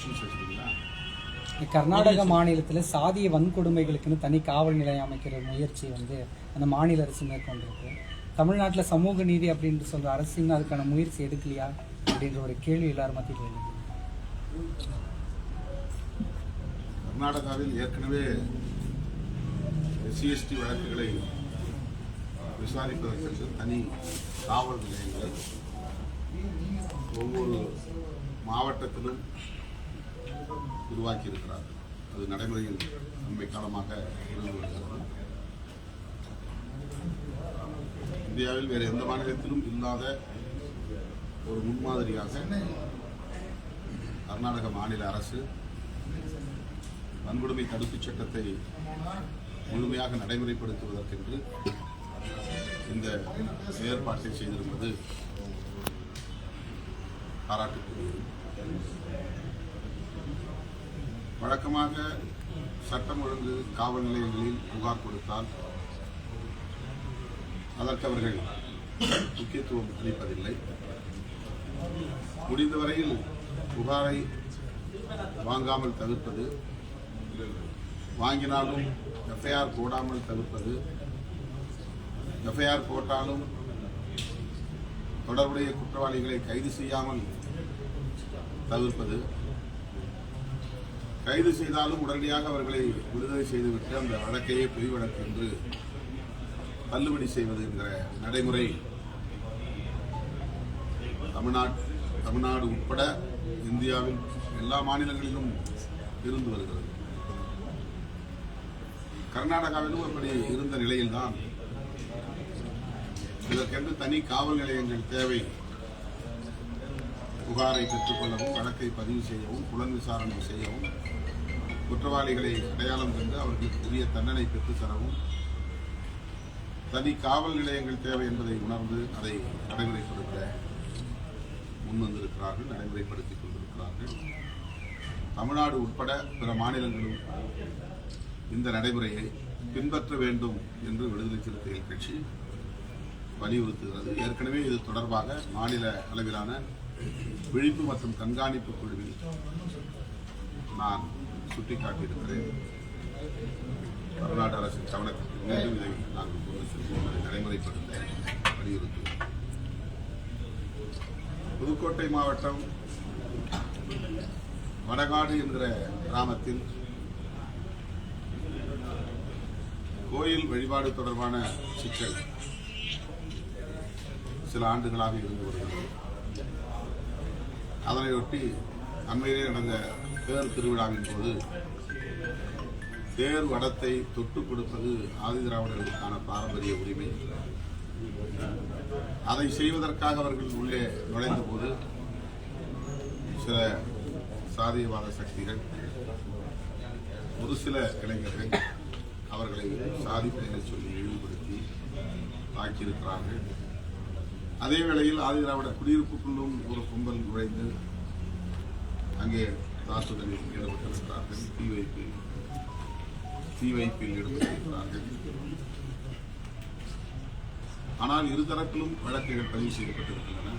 Questions வச்சுருக்கீங்களா? கர்நாடக மாநிலத்தில் சாதிய வன்கொடுமைகளுக்குன்னு தனி காவல் நிலையம் அமைக்கிற முயற்சி அந்த மாநில அரசு மேற்கொண்டிருக்கு. தமிழ்நாட்டில் சமூக நீதி அப்படின்ட்டு சொல்கிற அரசு இன்னும் அதுக்கான முயற்சி எடுக்கலையா அப்படின்ற ஒரு கேள்வி எல்லாரும் மத்தியில் எழுது. கர்நாடகாவில் ஏற்கனவே எஸ்சி/எஸ்டி வழக்குகளை விசாரிப்பதற்கு தனி காவல் நிலையங்களை ஒவ்வொரு மாவட்டத்திலும் உருவாக்கி இருக்கிறார்கள். அது நடைமுறையில் அண்மை காலமாக இருந்து வருகிறது. இந்தியாவில் வேறு எந்த மாநிலத்திலும் இல்லாத ஒரு முன்மாதிரியாக கர்நாடக மாநில அரசு வன்கொடுமை தடுப்புச் சட்டத்தை முழுமையாக நடைமுறைப்படுத்துவதற்கென்று இந்த ஏற்பாட்டை செய்திருப்பது பாராட்டுக்குரியது. வழக்கமாக சட்டம் ஒழுங்கு காவல் நிலையங்களில் புகார் கொடுத்தால் அதற்கு அவர்கள் முக்கியத்துவம் அளிப்பதில்லை. முடிந்தவரையில் புகாரை வாங்காமல் தவிர்ப்பது, வாங்கினாலும் எஃப்ஐஆர் போடாமல் தவிர்ப்பது, எஃப்ஐஆர் போட்டாலும் தொடர்புடைய குற்றவாளிகளை கைது செய்யாமல் தவிர்ப்பது, கைது செய்தாலும் உடனடியாக அவர்களை விடுதலை செய்துவிட்டு அந்த வழக்கையே பொய் வழக்கு என்று தள்ளுபடி செய்வது என்கிற நடைமுறை தமிழ்நாடு உட்பட இந்தியாவில் எல்லா மாநிலங்களிலும் இருந்து வருகிறது. கர்நாடகாவிலும் அப்படி இருந்த நிலையில்தான் இதற்கென்று தனி காவல் நிலையங்கள் தேவை. புகாரை பெற்றுக்கொள்ளவும், வழக்கை பதிவு செய்யவும், புலன் விசாரணை செய்யவும், குற்றவாளிகளை அடையாளம் கண்டு அவர்களுக்கு உரிய தண்டனை பெற்றுத்தரவும் தனி காவல் நிலையங்கள் தேவை என்பதை உணர்ந்து அதை நடைமுறைப்படுத்த முன்வந்திருக்கிறார்கள், நடைமுறைப்படுத்திக் கொண்டிருக்கிறார்கள். தமிழ்நாடு உட்பட பிற மாநிலங்களும் இந்த நடைமுறையை பின்பற்ற வேண்டும் என்று விடுதலை சிறுத்தைகள் கட்சி வலியுறுத்துகிறது. ஏற்கனவே இது தொடர்பாக மாநில அளவிலான விழிப்பு மற்றும் கண்காணிப்பு குழுவில் நான் சுட்டிக்காட்டியிருக்கிறேன். தமிழ்நாடு அரசின் கவனத்திற்கு மீண்டும் இதை நாங்கள் கொண்டு செல்வோம், அதை நடைமுறைப்படுத்த வலியுறுத்துவோம். புதுக்கோட்டை மாவட்டம் வடகாடு என்கிற கிராமத்தில் கோயில் வழிபாடு தொடர்பான சிக்கல் சில ஆண்டுகளாக இருந்து வருகிறது. அதனையொட்டி அண்மையிலே நடந்த தேர் திருவிழாவின் போது தேர் வடத்தை தொட்டுக் கொடுப்பது ஆதிதிராவிடர்களுக்கான பாரம்பரிய உரிமை. அதை செய்வதற்காக அவர்கள் உள்ளே நுழைந்த போது சில சாதியவாத சக்திகள், ஒரு சில இளைஞர்கள் அவர்களை சாதி பெயரை சொல்லி இழிவுபடுத்தி தாக்கியிருக்கிறார்கள். அதே வேளையில் ஆதிதிராவிட குடியிருப்புக்குள்ளும் ஒரு கும்பல் நுழைந்து அங்கே தாக்குதலில் ஈடுபட்டிருக்கிறார்கள், தீ வைப்பில் ஈடுபட்டிருக்கிறார்கள். ஆனால் இருதரப்பிலும் வழக்குகள் பதிவு செய்யப்பட்டிருக்கின்றன.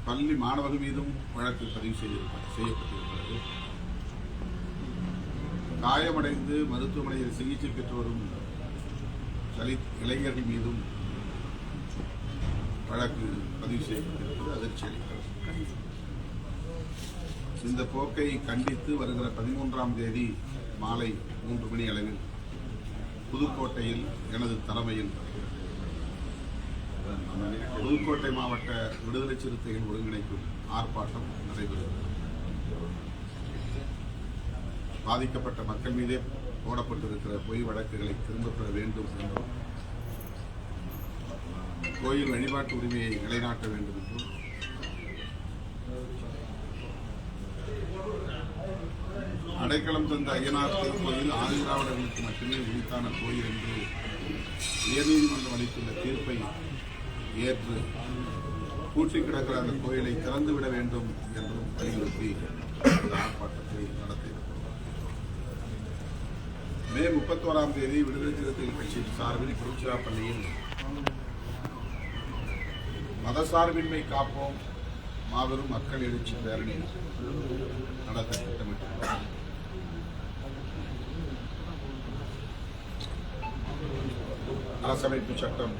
பள்ளி மாணவர்கள் மீதும் வழக்கு பதிவு செய்யப்பட்டிருக்கிறது. காயமடைந்து மருத்துவமனையில் சிகிச்சை பெற்று வரும் தலித் இளைஞர்கள் மீதும் வழக்கு பதிவு செய்யப்பட்டிருப்பது அதிர்ச்சி அளிக்கிறது. இந்த போக்கை கண்டித்து வருகிற 13ஆம் தேதி மாலை 3 மணி அளவில் புதுக்கோட்டையில் எனது தலைமையில் புதுக்கோட்டை மாவட்ட விடுதலை சிறுத்தைகள் ஒருங்கிணைக்கும் ஆர்ப்பாட்டம் நடைபெறுகிறது. பாதிக்கப்பட்ட மக்கள் மீதே போடப்பட்டிருக்கிற பொய் வழக்குகளை திரும்பப் பெற வேண்டும் என்றும், கோயில் வழிபாட்டு உரிமையை நிலைநாட்ட வேண்டும் என்றும், அடைக்கலம் தந்த ஐயனார் திருக்கோயில் ஆதிதிராவிடர்களுக்கு மட்டுமே உரித்தான கோயில் என்று உயர்நீதிமன்றம் அளித்துள்ள தீர்ப்பை ஏற்று பூட்டி கிடக்கிற அந்த கோயிலை திறந்துவிட வேண்டும் என்றும் வலியுறுத்தி இந்த ஆர்ப்பாட்டத்தை நடத்தியிருக்கிறோம். மே 31ஆம் தேதி விடுதலை சிறுத்தைகள் கட்சி சார்பில் திருச்சிராப்பள்ளியில் மதசார்பின்மை காப்போம், மாபெரும் மக்கள் எழுச்சி பேரணி நடத்த திட்டமிட்டுள்ளோம். அரசமைப்பு சட்டம்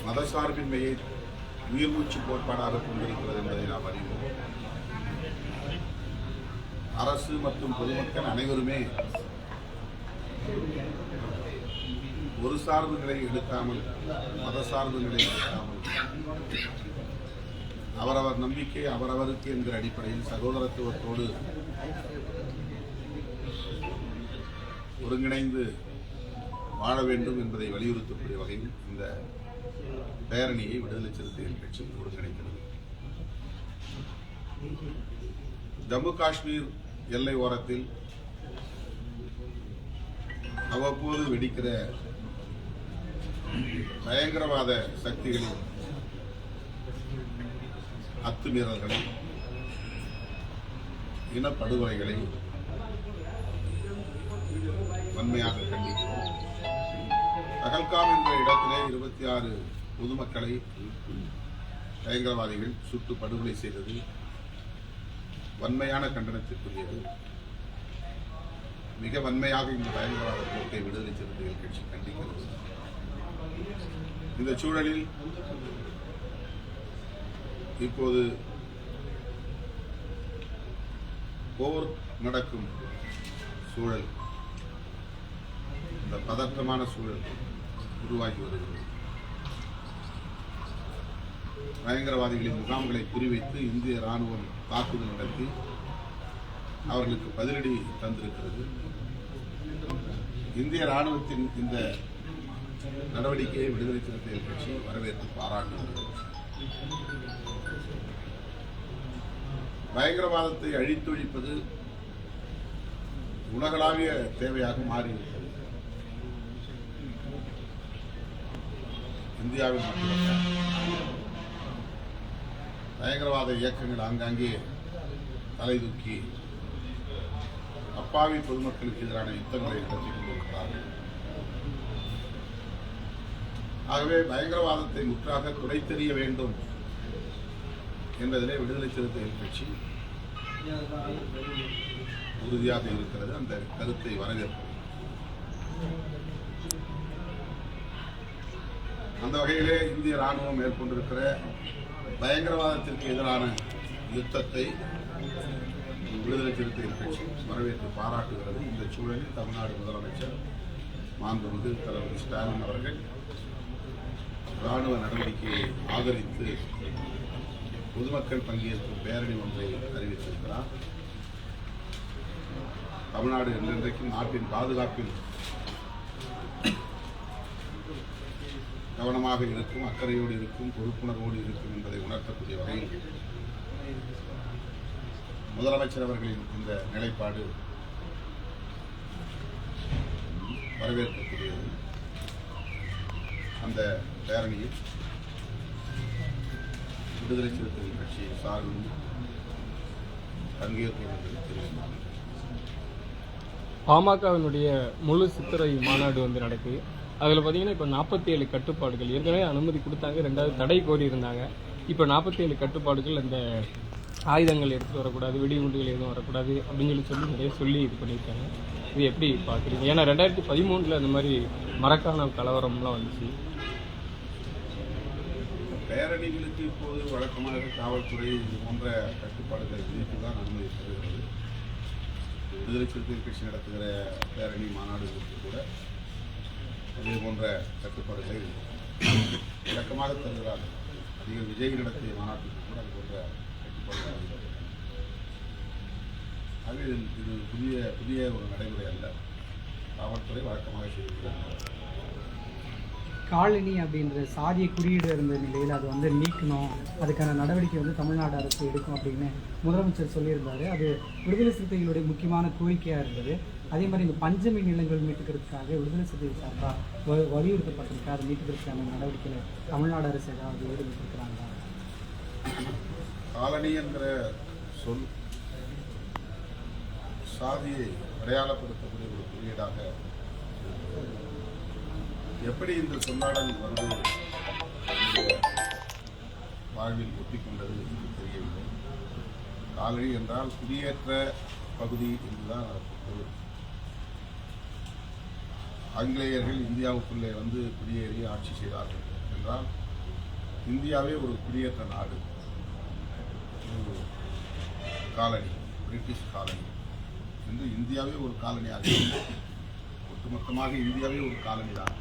மதசார்பின்மையை உயிர்மூச்சு கோட்பாடாக கொண்டிருக்கிறது என்பதை நாம் அறிவோம். அரசு மற்றும் பொதுமக்கள் அனைவருமே ஒரு சார்பு நிலை எடுக்காமல், மதசார்பு நிலை எடுக்காமல், அவரவர் நம்பிக்கை அவரவருக்கு என்கிற அடிப்படையில் சகோதரத்துவத்தோடு ஒருங்கிணைந்து வாழ வேண்டும் என்பதை வலியுறுத்தக்கூடிய வகையில் இந்த பேரணியை விடுதலை சிறுத்தைகள் கட்சி ஒருங்கிணைக்கிறது. ஜம்மு காஷ்மீர் எல்லை ஓரத்தில் அவ்வப்போது வெடிக்கிற பயங்கரவாத சக்திகளின் அத்துமீறல்களை, இனப்படுகொலைகளை வன்மையாக கண்டிக்கிறோம். பகல்காம் என்ற இடத்திலே 26 பொதுமக்களை பயங்கரவாதிகள் சுட்டு படுகொலை செய்தது வன்மையான கண்டனத்திற்குரியது. மிக வன்மையாக இந்த பயங்கரவாத போக்கை விடுதலை சிறுத்தைகள் கட்சி கண்டிக்கிறது. இந்த சூழலில் இப்போது போர் நடக்கும் சூழல், இந்த பதற்றமான சூழல் உருவாகி வருகிறது. பயங்கரவாதிகளின் முகாம்களை குறிவைத்து இந்திய ராணுவம் தாக்குதல் நடத்தி அவர்களுக்கு பதிலடி தந்திருக்கிறது. இந்திய ராணுவத்தின் இந்த நடவடிக்கையை விடுதலை சிறுத்தைகள் கட்சி வரவேற்று பாராட்டுகிறது. பயங்கரவாதத்தை அழித்தொழிப்பது உலகளாவிய தேவையாக மாறியிருக்கிறது. இந்தியாவில் மட்டுமல்ல, பயங்கரவாத இயக்கங்கள் ஆங்காங்கே தலை தூக்கி அப்பாவி பொதுமக்களுக்கு எதிரான யுத்தங்களை நடத்தி கொண்டிருக்கிறார்கள். ஆகவே பயங்கரவாதத்தை முற்றாக துடைத்தெறிய வேண்டும் என்பதிலே விடுதலை சிறுத்தைகள் கட்சி உறுதியாக இருக்கிறது. அந்த கருத்தை வரவேற்பது. அந்த வகையிலே இந்திய ராணுவம் மேற்கொண்டிருக்கிற பயங்கரவாதத்திற்கு எதிரான யுத்தத்தை விடுதலை சிறுத்தைகள் கட்சி வரவேற்று பாராட்டுகிறது. இந்த சூழலில் தமிழ்நாடு முதலமைச்சர் மாண்புமிகு தளபதி ஸ்டாலின் அவர்கள் ராணுவ நடவடிக்கையை ஆதரித்து பொதுமக்கள் பங்கேற்கும் பேரணி ஒன்றை அறிவித்திருக்கிறார். தமிழ்நாடு என்றென்றைக்கும் நாட்டின் பாதுகாப்பில் கவனமாக இருக்கும், அக்கறையோடு இருக்கும், பொறுப்புணர்வோடு இருக்கும் என்பதை உணர்த்தக்கூடிய வகையில் முதலமைச்சர் அவர்களின் இந்த நிலைப்பாடு வரவேற்கக்கூடியது. அந்த பேரணியில் விடுதலை சிறுத்தைகள் கட்சி சார்பில் பங்கேற்பவர்கள் தெரிவித்தார். பாமகவினுடைய முழு சித்திரை மாநாடு வந்து நடக்குது. அதில் பார்த்தீங்கன்னா இப்போ 47 கட்டுப்பாடுகள் ஏற்கனவே அனுமதி கொடுத்தாங்க, 2வது தடை கோரி இருந்தாங்க. இப்போ 47 கட்டுப்பாடுகள், அந்த ஆயுதங்கள் எடுத்துகிட்டு வரக்கூடாது, வெடிகுண்டுகள் எதுவும் வரக்கூடாது அப்படின்னு நிறைய சொல்லி இது பண்ணியிருக்காங்க. இது எப்படி பார்க்குறீங்க? ஏன்னா 2013 அந்த மாதிரி மரக்காணம் கலவரம்லாம் வந்துச்சு. பேரணிகளுக்கு இப்போது வழக்கமாக காவல்துறை இது போன்ற கட்டுப்பாடுகளை விதித்து தான் அனுமதி தருகிறது. விடுதலை சிறுத்தைகள் கட்சி நடத்துகிற பேரணி மாநாடுகளுக்கு கூட அதே போன்ற கட்டுப்பாடுகளை வழக்கமாக தருகிறார்கள். அதிக விஜய் நடத்திய மாநாட்டுக்கு கூட அது போன்ற கட்டுப்பாடுகள். ஆகவே இது புதிய ஒரு நடைமுறை அல்ல. காவல்துறை வழக்கமாக செய்திருக்கிறார்கள். காலனி அப்படின்ற சாதிய குறியீடு இருந்த நிலையில் அது வந்து நீக்கணும், அதுக்கான நடவடிக்கை வந்து தமிழ்நாடு அரசு எடுக்கும் அப்படின்னு முதலமைச்சர் சொல்லியிருந்தாரு. அது விடுதலை சிறுத்தைகளுடைய முக்கியமான கோரிக்கையாக இருந்தது. அதே மாதிரி இந்த பஞ்சமி நிலங்கள் மீட்டுக்கிறதுக்காக விடுதலை சிறுத்தைகள் சார்பாக வலியுறுத்தப்பட்டிருக்கா, அதை மீட்டுக்கிறதுக்கான நடவடிக்கையில் தமிழ்நாடு அரசு ஏதாவது ஈடுபட்டிருக்கிறாங்களா? காலனி என்கிற சொல் சாதியை அடையாளப்படுத்தக்கூடிய ஒரு குறியீடாக எப்படி இந்த சொல்லாடல் வந்து வாழ்வில் ஒட்டிக்கொண்டது என்று தெரியவில்லை. காலனி என்றால் குடியேற்ற பகுதி என்றுதான் பொருள். ஆங்கிலேயர்கள் இந்தியாவுக்குள்ளே வந்து குடியேறி ஆட்சி செய்தார்கள் என்றால் இந்தியாவே ஒரு குடியேற்ற நாடு, ஒரு காலனி, பிரிட்டிஷ் காலனி என்று இந்தியாவே ஒரு காலனியாக, ஒட்டுமொத்தமாக இந்தியாவே ஒரு காலனி தான்.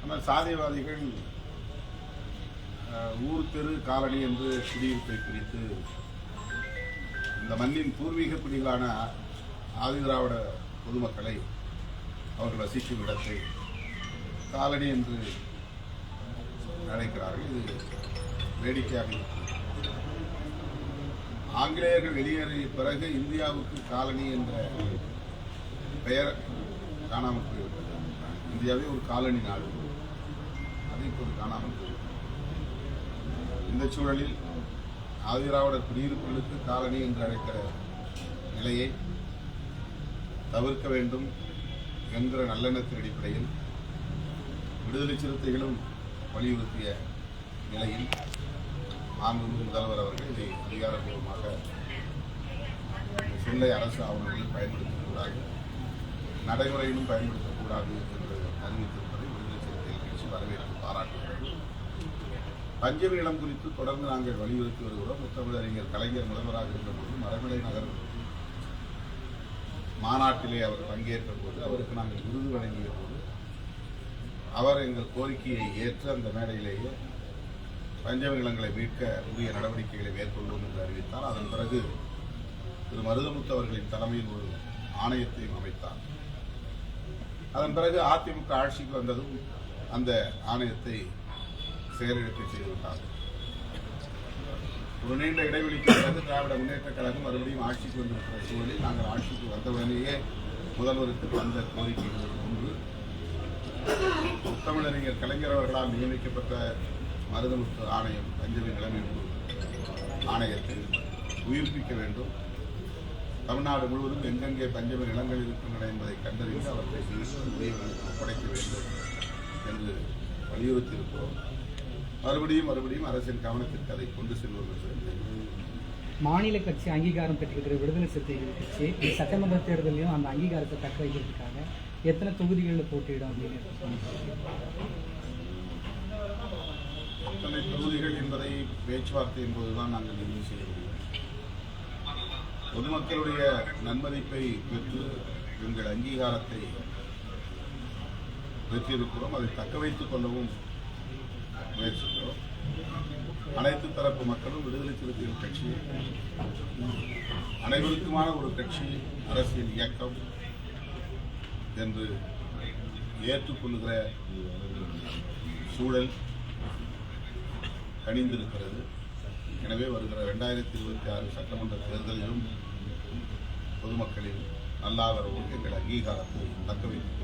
ஆனால் சாதியவாதிகள் ஊர் தெரு காலனி என்று குடியிருப்பை பிரித்து இந்த மண்ணின் பூர்வீக குடிகளான ஆதிதிராவிட பொதுமக்களை அவர்கள் வசிக்கும் இடத்தை காலனி என்று அழைக்கிறார்கள். இது வேடிக்கையாக இருக்கிறது. ஆங்கிலேயர்கள் வெளியேறிய பிறகு இந்தியாவுக்கு காலனி என்ற பெயர் காணாமல் போய்விட்டது. இந்தியாவே ஒரு காலனி நாடு, அது இப்போது காணாமல் போய்விட்டது. இந்த சூழலில் ஆதிதிராவிடர் குடியிருப்புகளுக்கு காலனி என்று அழைக்கிற நிலையை தவிர்க்க வேண்டும் என்கிற நல்லெண்ணத்தின் அடிப்படையில் விடுதலை சிறுத்தைகளும் வலியுறுத்திய நிலையில் மாண்புமிகு முதல்வர் அவர்கள் இதை அதிகாரப்பூர்வமாக சொல்லை அரசு ஆவணங்களில் பயன்படுத்தக்கூடாது, நடைமுறையிலும் பயன்படுத்தக்கூடாது என்று அறிவித்திருப்பதை விடுதலை சிறுத்தைகள் கட்சி வரவேற்று பாராட்டுகிறது. பஞ்சமி இடம் குறித்து தொடர்ந்து நாங்கள் வலியுறுத்தி வருகிறோம். முத்தமிழறிஞர் கலைஞர் முதல்வராக இருந்தபோது மறைமலை நகர் மாநாட்டிலே அவர் பங்கேற்ற போது அவருக்கு நாங்கள் விருது வழங்கிய போது அவர் எங்கள் கோரிக்கையை ஏற்று அந்த மேடையிலேயே பஞ்சமி நிலங்களை மீட்க உரிய நடவடிக்கைகளை மேற்கொள்வோம் என்று அறிவித்தார். அதன் பிறகு திரு மருதமுத்து அவர்களின் தலைமையில் ஒரு ஆணையத்தையும் அமைத்தார். அதன் பிறகு அதிமுக ஆட்சிக்கு வந்ததும் அந்த ஆணையத்தை செயலிழக்க செய்துவிட்டார். ஒரு நீண்ட இடைவெளிக்கு பிறகு திராவிட முன்னேற்ற கழகம் மறுபடியும் ஆட்சிக்கு வந்திருக்கிற சூழலில் நாங்கள் ஆட்சிக்கு வந்தவுடனேயே முதல்வருக்கு தந்த கோரிக்கைகள் ஒன்று, முத்தமிழறிஞர் கலைஞர் அவர்களால் நியமிக்கப்பட்ட மருதமுத்து ஆணையம், பஞ்சமி நிலமீட்பு ஆணையத்தை உயிர்ப்பிக்க வேண்டும், தமிழ்நாடு முழுவதும் எங்கெங்கே பஞ்சமி நிலங்கள் இருக்கின்றன என்பதை கண்டறிந்து அவற்றை உரியவர்களுக்கு ஒப்படைக்க வேண்டும் என்று வலியுறுத்தியிருக்கிறோம். மறுபடியும் அரசின் கவனத்திற்கு அதை கொண்டு செல்வது. மாநில கட்சி அங்கீகாரம் பெற்றிருக்கிற விடுதலை சிறுத்தைகள் கட்சி சட்டமன்ற தேர்தலையும் அந்த அங்கீகாரத்தை தக்க வைக்கிறதுக்காக எத்தனை தொகுதிகளில் போட்டியிடும் அப்படின்னு எத்தனை தொகுதிகள் என்பதை பேச்சுவார்த்தையின் போதுதான் நாங்கள் முடிவு செய்ய முடியும். பொதுமக்களுடைய நன்மதிப்பை பெற்று எங்கள் அங்கீகாரத்தை பெற்றிருக்கிறோம். அதை தக்க வைத்துக் கொள்ளவும் முயற்சிக்கிறோம். அனைத்து தரப்பு மக்களும் விடுதலை சிறுத்தைகள் கட்சி அனைவருக்குமான ஒரு கட்சி, அரசியல் இயக்கம் என்று ஏற்றுக்கொள்ளுகிற சூழல் கனிந்திருக்கிறது. எனவே வருகிற 2026 சட்டமன்ற தேர்தலிலும் பொதுமக்களின் நல்லாதரவோடு எங்கள் அங்கீகாரத்தை தக்க வைத்துக்